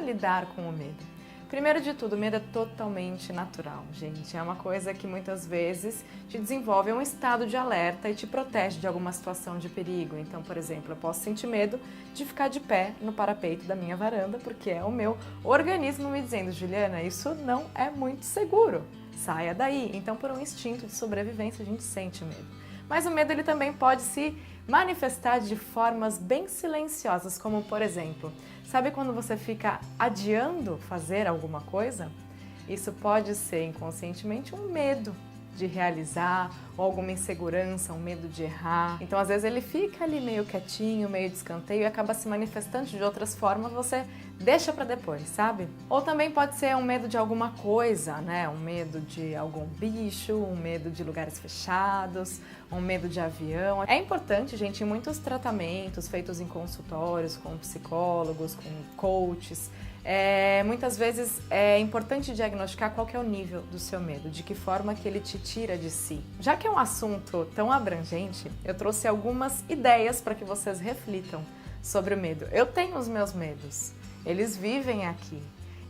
lidar com o medo? Primeiro de tudo, o medo é totalmente natural, gente. É uma coisa que muitas vezes te desenvolve um estado de alerta e te protege de alguma situação de perigo. Então, por exemplo, eu posso sentir medo de ficar de pé no parapeito da minha varanda, porque é o meu organismo me dizendo: Juliana, isso não é muito seguro, saia daí. Então, por um instinto de sobrevivência, a gente sente medo. Mas o medo ele também pode se manifestar de formas bem silenciosas, como por exemplo, sabe quando você fica adiando fazer alguma coisa? Isso pode ser inconscientemente um medo de realizar, ou alguma insegurança, um medo de errar. Então, às vezes, ele fica ali meio quietinho, meio de escanteio e acaba se manifestando de outras formas, você deixa para depois, sabe? Ou também pode ser um medo de alguma coisa, né? Um medo de algum bicho, um medo de lugares fechados, um medo de avião. É importante, gente, em muitos tratamentos feitos em consultórios, com psicólogos, com coaches, muitas vezes é importante diagnosticar qual que é o nível do seu medo, de que forma que ele te tira de si. Já que é um assunto tão abrangente, eu trouxe algumas ideias para que vocês reflitam sobre o medo. Eu tenho os meus medos, eles vivem aqui.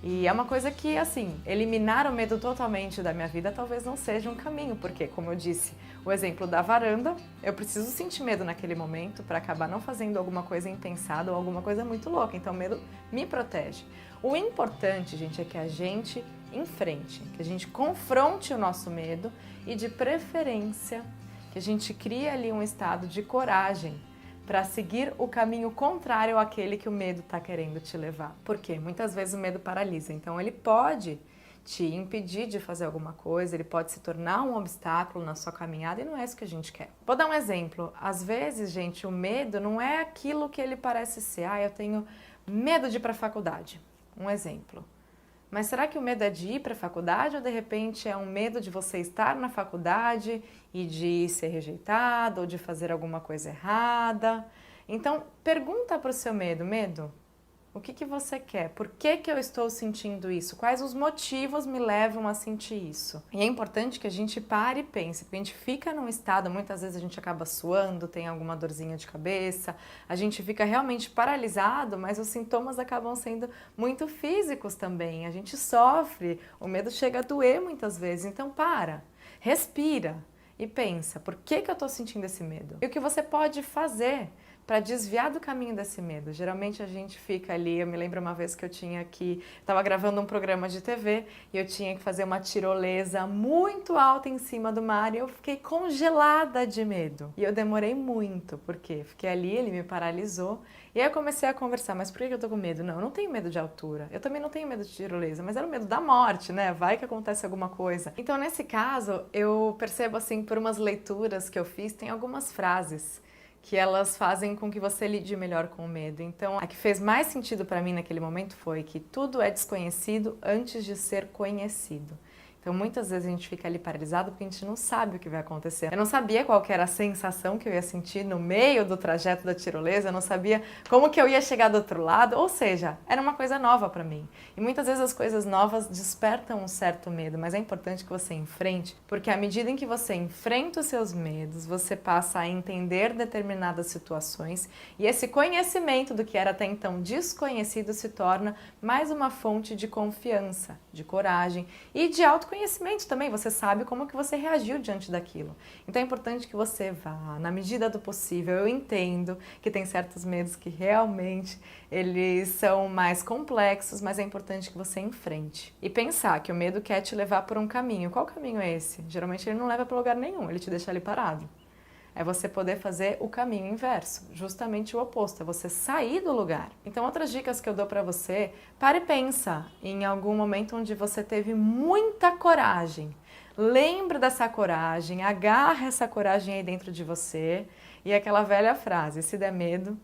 E é uma coisa que, assim, eliminar o medo totalmente da minha vida talvez não seja um caminho, porque, como eu disse, o exemplo da varanda, eu preciso sentir medo naquele momento para acabar não fazendo alguma coisa impensada ou alguma coisa muito louca. Então, o medo me protege. O importante, gente, é que a gente enfrente, que a gente confronte o nosso medo e, de preferência, que a gente crie ali um estado de coragem para seguir o caminho contrário àquele que o medo está querendo te levar. Por quê? Muitas vezes o medo paralisa, então ele pode te impedir de fazer alguma coisa, ele pode se tornar um obstáculo na sua caminhada e não é isso que a gente quer. Vou dar um exemplo. Às vezes, gente, o medo não é aquilo que ele parece ser. Eu tenho medo de ir para a faculdade. Um exemplo. Mas será que o medo é de ir para a faculdade ou de repente é um medo de você estar na faculdade e de ser rejeitado ou de fazer alguma coisa errada? Então, pergunta para o seu medo: medo, o que você quer? Por que eu estou sentindo isso? Quais os motivos me levam a sentir isso? E é importante que a gente pare e pense, porque a gente fica num estado, muitas vezes a gente acaba suando, tem alguma dorzinha de cabeça, a gente fica realmente paralisado, mas os sintomas acabam sendo muito físicos também. A gente sofre, o medo chega a doer muitas vezes, então para, respira e pensa, por que eu estou sentindo esse medo? E o que você pode fazer para desviar do caminho desse medo? Geralmente a gente fica ali, eu me lembro uma vez que eu estava gravando um programa de TV e eu tinha que fazer uma tirolesa muito alta em cima do mar e eu fiquei congelada de medo. E eu demorei muito, porque fiquei ali, ele me paralisou e aí eu comecei a conversar: mas por que eu tô com medo? Não, eu não tenho medo de altura, eu também não tenho medo de tirolesa, mas era o medo da morte, né? Vai que acontece alguma coisa. Então, nesse caso, eu percebo assim, por umas leituras que eu fiz, tem algumas frases que elas fazem com que você lide melhor com o medo. Então, a que fez mais sentido para mim naquele momento foi que tudo é desconhecido antes de ser conhecido. Então, muitas vezes a gente fica ali paralisado porque a gente não sabe o que vai acontecer. Eu não sabia qual que era a sensação que eu ia sentir no meio do trajeto da tirolesa, eu não sabia como que eu ia chegar do outro lado, ou seja, era uma coisa nova para mim. E muitas vezes as coisas novas despertam um certo medo, mas é importante que você enfrente, porque à medida em que você enfrenta os seus medos, você passa a entender determinadas situações e esse conhecimento do que era até então desconhecido se torna mais uma fonte de confiança, de coragem e de autoconhecimento também. Você sabe como que você reagiu diante daquilo. Então é importante que você vá, na medida do possível. Eu entendo que tem certos medos que realmente eles são mais complexos, mas é importante que você enfrente. E pensar que o medo quer te levar por um caminho. Qual caminho é esse? Geralmente ele não leva para lugar nenhum, ele te deixa ali parado. É você poder fazer o caminho inverso, justamente o oposto, é você sair do lugar. Então, outras dicas que eu dou para você: pare e pensa em algum momento onde você teve muita coragem. Lembra dessa coragem, agarra essa coragem aí dentro de você e aquela velha frase: se der medo,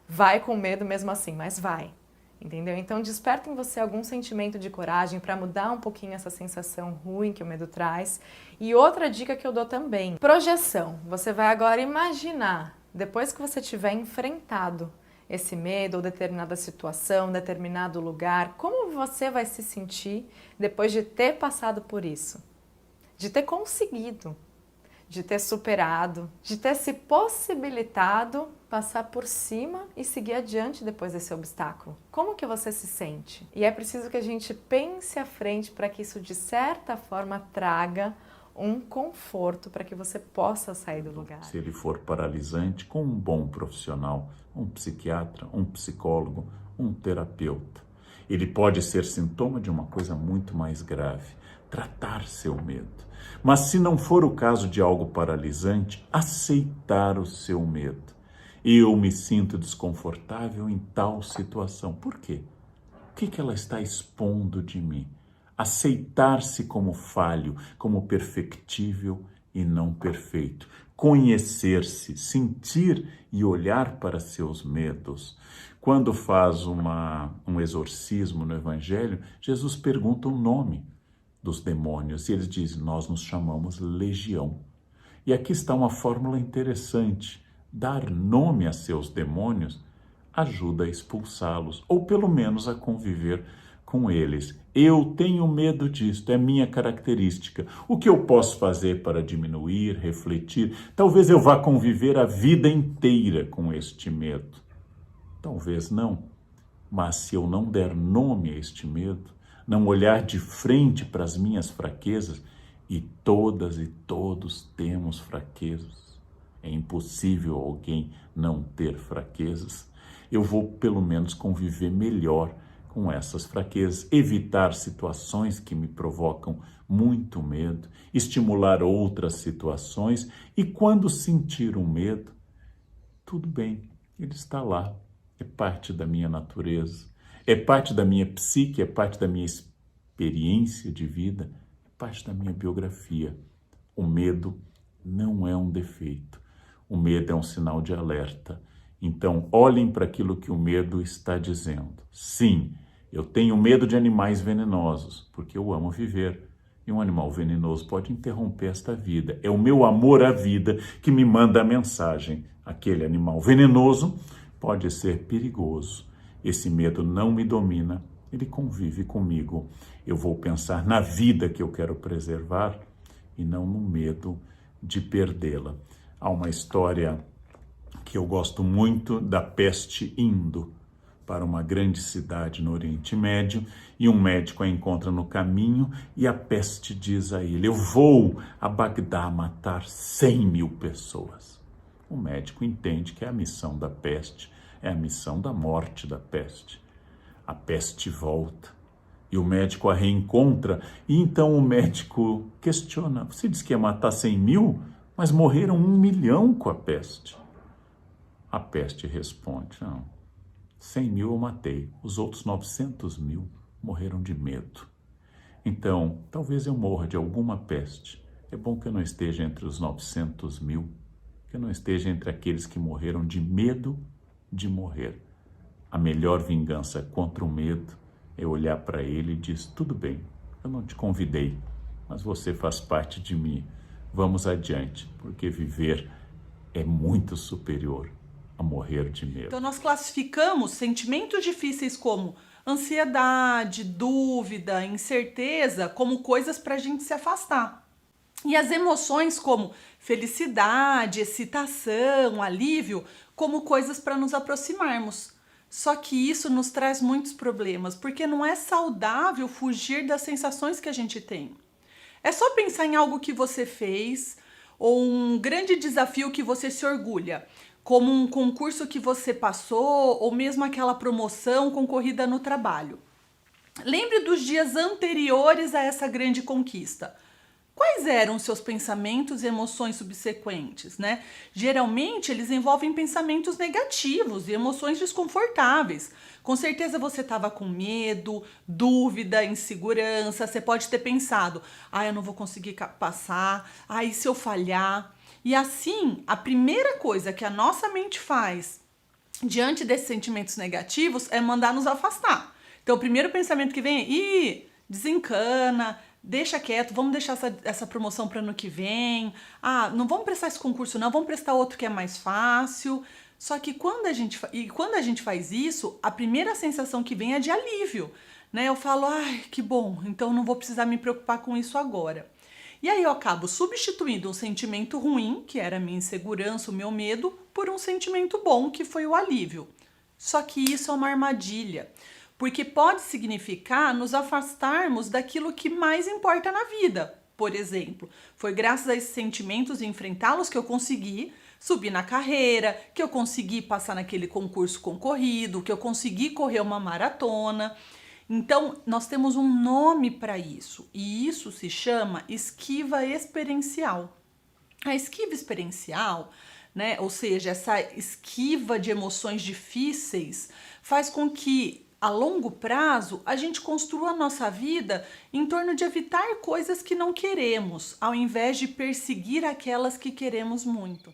vai com medo mesmo assim, mas vai. Entendeu? Então desperta em você algum sentimento de coragem para mudar um pouquinho essa sensação ruim que o medo traz. E outra dica que eu dou também: projeção. Você vai agora imaginar, depois que você tiver enfrentado esse medo ou determinada situação, determinado lugar, como você vai se sentir depois de ter passado por isso, de ter conseguido, de ter superado, de ter se possibilitado passar por cima e seguir adiante depois desse obstáculo. Como que você se sente? E é preciso que a gente pense à frente para que isso de certa forma traga um conforto para que você possa sair do lugar. Se ele for paralisante, com um bom profissional, um psiquiatra, um psicólogo, um terapeuta. Ele pode ser sintoma de uma coisa muito mais grave, tratar seu medo. Mas se não for o caso de algo paralisante, aceitar o seu medo. Eu me sinto desconfortável em tal situação. Por quê? O que ela está expondo de mim? Aceitar-se como falho, como perfectível e não perfeito. Conhecer-se, sentir e olhar para seus medos. Quando faz um exorcismo no Evangelho, Jesus pergunta o nome dos demônios e eles dizem, nós nos chamamos legião. E aqui está uma fórmula interessante. Dar nome a seus demônios ajuda a expulsá-los, ou pelo menos a conviver com eles. Eu tenho medo disto, é minha característica. O que eu posso fazer para diminuir, refletir? Talvez eu vá conviver a vida inteira com este medo. Talvez não. Mas se eu não der nome a este medo, não olhar de frente para as minhas fraquezas, e todas e todos temos fraquezas, é impossível alguém não ter fraquezas, eu vou pelo menos conviver melhor com essas fraquezas, evitar situações que me provocam muito medo, estimular outras situações e quando sentir um medo, tudo bem, ele está lá, é parte da minha natureza, é parte da minha psique, é parte da minha experiência de vida, é parte da minha biografia. O medo não é um defeito, o medo é um sinal de alerta. Então, olhem para aquilo que o medo está dizendo. Sim, eu tenho medo de animais venenosos, porque eu amo viver. E um animal venenoso pode interromper esta vida. É o meu amor à vida que me manda a mensagem. Aquele animal venenoso pode ser perigoso. Esse medo não me domina, ele convive comigo. Eu vou pensar na vida que eu quero preservar e não no medo de perdê-la. Há uma história que eu gosto muito da peste indo para uma grande cidade no Oriente Médio e um médico a encontra no caminho e a peste diz a ele, eu vou a Bagdá matar 100.000 pessoas. O médico entende que é a missão da peste, é a missão da morte da peste. A peste volta e o médico a reencontra e então o médico questiona, você disse que ia matar 100.000, mas morreram 1 milhão com a peste. A peste responde, não, 100.000 eu matei, os outros 900.000 morreram de medo. Então, talvez eu morra de alguma peste. É bom que eu não esteja entre os 900.000, que eu não esteja entre aqueles que morreram de medo de morrer. A melhor vingança contra o medo é olhar para ele e dizer, tudo bem, eu não te convidei, mas você faz parte de mim. Vamos adiante, porque viver é muito superior a morrer de medo. Então nós classificamos sentimentos difíceis como ansiedade, dúvida, incerteza, como coisas para a gente se afastar. E as emoções como felicidade, excitação, alívio, como coisas para nos aproximarmos. Só que isso nos traz muitos problemas, porque não é saudável fugir das sensações que a gente tem. É só pensar em algo que você fez ou um grande desafio que você se orgulha, como um concurso que você passou ou mesmo aquela promoção concorrida no trabalho. Lembre dos dias anteriores a essa grande conquista. Quais eram os seus pensamentos e emoções subsequentes, né? Geralmente eles envolvem pensamentos negativos e emoções desconfortáveis. Com certeza você estava com medo, dúvida, insegurança. Você pode ter pensado, eu não vou conseguir passar, e se eu falhar? E assim, a primeira coisa que a nossa mente faz diante desses sentimentos negativos é mandar nos afastar. Então o primeiro pensamento que vem é, desencana, deixa quieto, vamos deixar essa promoção para ano que vem. Não vamos prestar esse concurso não, vamos prestar outro que é mais fácil. Só que quando a gente faz isso, a primeira sensação que vem é de alívio, né? Eu falo, que bom, então não vou precisar me preocupar com isso agora. E aí eu acabo substituindo um sentimento ruim, que era a minha insegurança, o meu medo, por um sentimento bom, que foi o alívio. Só que isso é uma armadilha, porque pode significar nos afastarmos daquilo que mais importa na vida. Por exemplo, foi graças a esses sentimentos e enfrentá-los que eu consegui subir na carreira, que eu consegui passar naquele concurso concorrido, que eu consegui correr uma maratona. Então, nós temos um nome para isso, e isso se chama esquiva experiencial. A esquiva experiencial, né, ou seja, essa esquiva de emoções difíceis, faz com que, a longo prazo, a gente construa a nossa vida em torno de evitar coisas que não queremos, ao invés de perseguir aquelas que queremos muito.